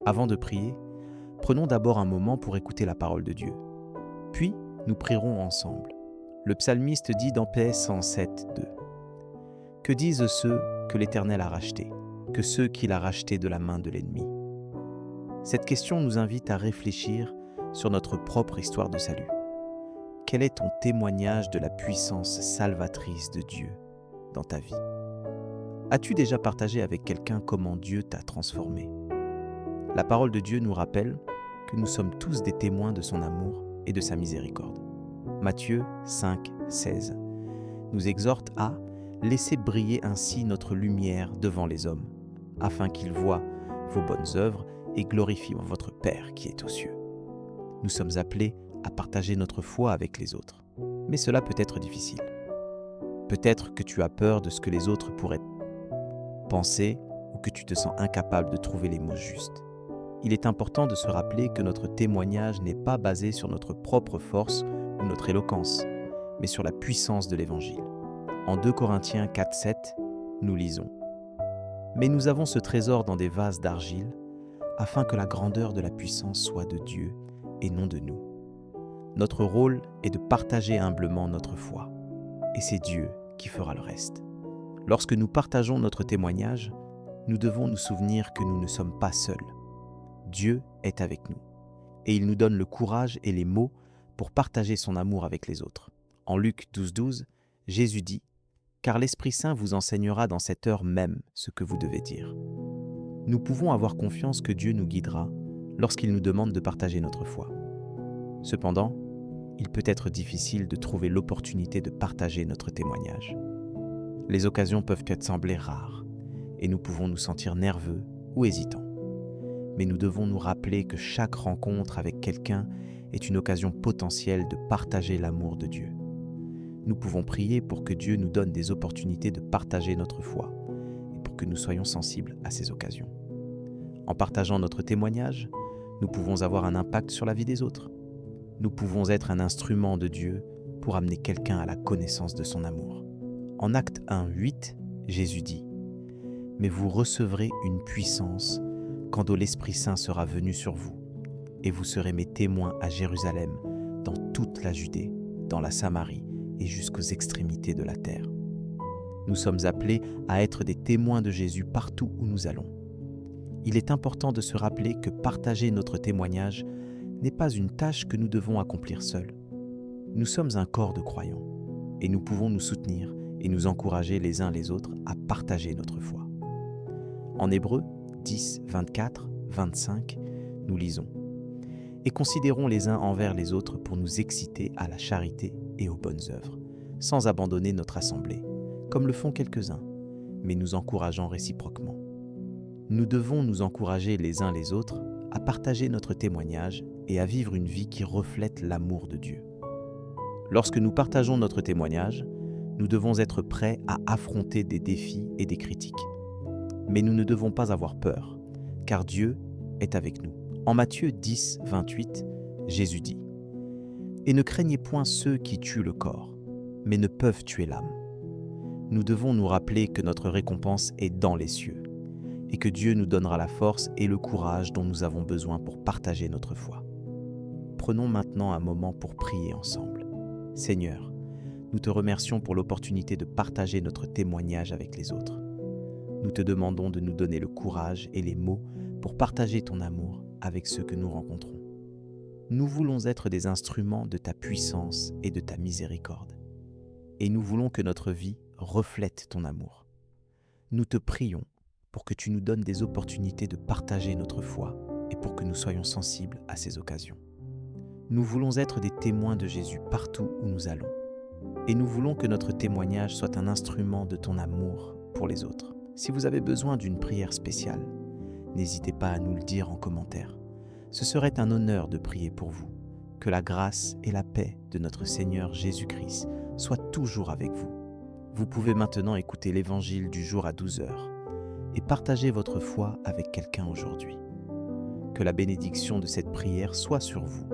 Avant de prier, prenons d'abord un moment pour écouter la parole de Dieu. Puis, nous prierons ensemble. Le psalmiste dit dans PS 107:2 « Que disent ceux que l'Éternel a rachetés, que ceux qu'il a rachetés de la main de l'ennemi ?» Cette question nous invite à réfléchir sur notre propre histoire de salut. Quel est ton témoignage de la puissance salvatrice de Dieu dans ta vie? As-tu déjà partagé avec quelqu'un comment Dieu t'a transformé? La parole de Dieu nous rappelle que nous sommes tous des témoins de son amour et de sa miséricorde. Matthieu 5:16 nous exhorte à « Laissez briller ainsi notre lumière devant les hommes, afin qu'ils voient vos bonnes œuvres et glorifient votre Père qui est aux cieux. » Nous sommes appelés à partager notre foi avec les autres, mais cela peut être difficile. Peut-être que tu as peur de ce que les autres pourraient penser ou que tu te sens incapable de trouver les mots justes. Il est important de se rappeler que notre témoignage n'est pas basé sur notre propre force ou notre éloquence, mais sur la puissance de l'Évangile. En 2 Corinthiens 4:7, nous lisons « Mais nous avons ce trésor dans des vases d'argile, afin que la grandeur de la puissance soit de Dieu et non de nous. Notre rôle est de partager humblement notre foi, et c'est Dieu qui fera le reste. » Lorsque nous partageons notre témoignage, nous devons nous souvenir que nous ne sommes pas seuls. Dieu est avec nous, et il nous donne le courage et les mots pour partager son amour avec les autres. En Luc 12:12, Jésus dit « Car l'Esprit Saint vous enseignera dans cette heure même ce que vous devez dire. » Nous pouvons avoir confiance que Dieu nous guidera lorsqu'il nous demande de partager notre foi. Cependant, il peut être difficile de trouver l'opportunité de partager notre témoignage. Les occasions peuvent être sembler rares, et nous pouvons nous sentir nerveux ou hésitants. Mais nous devons nous rappeler que chaque rencontre avec quelqu'un est une occasion potentielle de partager l'amour de Dieu. Nous pouvons prier pour que Dieu nous donne des opportunités de partager notre foi et pour que nous soyons sensibles à ces occasions. En partageant notre témoignage, nous pouvons avoir un impact sur la vie des autres. Nous pouvons être un instrument de Dieu pour amener quelqu'un à la connaissance de son amour. En Actes 1:8, Jésus dit « Mais vous recevrez une puissance quand l'Esprit Saint sera venu sur vous, et vous serez mes témoins à Jérusalem, dans toute la Judée, dans la Samarie et jusqu'aux extrémités de la terre. » Nous sommes appelés à être des témoins de Jésus partout où nous allons. Il est important de se rappeler que partager notre témoignage n'est pas une tâche que nous devons accomplir seuls. Nous sommes un corps de croyants, et nous pouvons nous soutenir et nous encourager les uns les autres à partager notre foi. En Hébreux 10:24-25, nous lisons « Et considérons les uns envers les autres pour nous exciter à la charité et aux bonnes œuvres, sans abandonner notre assemblée, comme le font quelques-uns, mais nous encourageant réciproquement. » Nous devons nous encourager les uns les autres à partager notre témoignage et à vivre une vie qui reflète l'amour de Dieu. Lorsque nous partageons notre témoignage, nous devons être prêts à affronter des défis et des critiques. Mais nous ne devons pas avoir peur, car Dieu est avec nous. En Matthieu 10:28, Jésus dit « Et ne craignez point ceux qui tuent le corps, mais ne peuvent tuer l'âme. » Nous devons nous rappeler que notre récompense est dans les cieux, et que Dieu nous donnera la force et le courage dont nous avons besoin pour partager notre foi. Prenons maintenant un moment pour prier ensemble. Seigneur, nous te remercions pour l'opportunité de partager notre témoignage avec les autres. Nous te demandons de nous donner le courage et les mots pour partager ton amour avec ceux que nous rencontrons. Nous voulons être des instruments de ta puissance et de ta miséricorde. Et nous voulons que notre vie reflète ton amour. Nous te prions pour que tu nous donnes des opportunités de partager notre foi et pour que nous soyons sensibles à ces occasions. Nous voulons être des témoins de Jésus partout où nous allons. Et nous voulons que notre témoignage soit un instrument de ton amour pour les autres. Si vous avez besoin d'une prière spéciale, n'hésitez pas à nous le dire en commentaire. Ce serait un honneur de prier pour vous. Que la grâce et la paix de notre Seigneur Jésus-Christ soient toujours avec vous. Vous pouvez maintenant écouter l'Évangile du jour à 12h et partager votre foi avec quelqu'un aujourd'hui. Que la bénédiction de cette prière soit sur vous